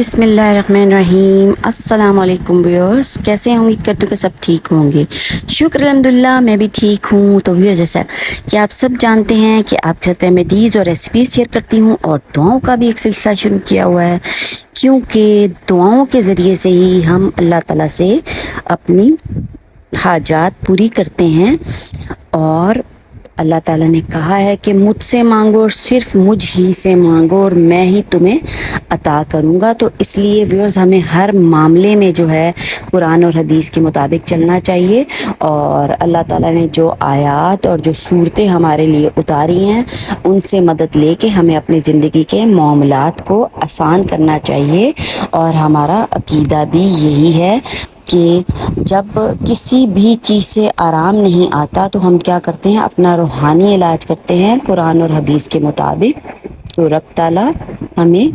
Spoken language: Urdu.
بسم اللہ الرحمن الرحیم۔ السلام علیکم ویورز، کیسے ہیں؟ امید کرتی ہوں کہ سب ٹھیک ہوں گے۔ شکر الحمدللہ میں بھی ٹھیک ہوں۔ تو ویورز، جیسا کہ آپ سب جانتے ہیں کہ آپ کے ساتھ ریمیڈیز اور ریسیپیز شیئر کرتی ہوں، اور دعاؤں کا بھی ایک سلسلہ شروع کیا ہوا ہے، کیونکہ دعاؤں کے ذریعے سے ہی ہم اللہ تعالیٰ سے اپنی حاجات پوری کرتے ہیں۔ اور اللہ تعالیٰ نے کہا ہے کہ مجھ سے مانگو اور صرف مجھ ہی سے مانگو اور میں ہی تمہیں عطا کروں گا۔ تو اس لیے ویورز، ہمیں ہر معاملے میں جو ہے قرآن اور حدیث کے مطابق چلنا چاہیے، اور اللہ تعالیٰ نے جو آیات اور جو صورتیں ہمارے لیے اتاری ہیں ان سے مدد لے کے ہمیں اپنی زندگی کے معاملات کو آسان کرنا چاہیے۔ اور ہمارا عقیدہ بھی یہی ہے کہ جب کسی بھی چیز سے آرام نہیں آتا تو ہم کیا کرتے ہیں؟ اپنا روحانی علاج کرتے ہیں قرآن اور حدیث کے مطابق۔ تو رب تعالیٰ ہمیں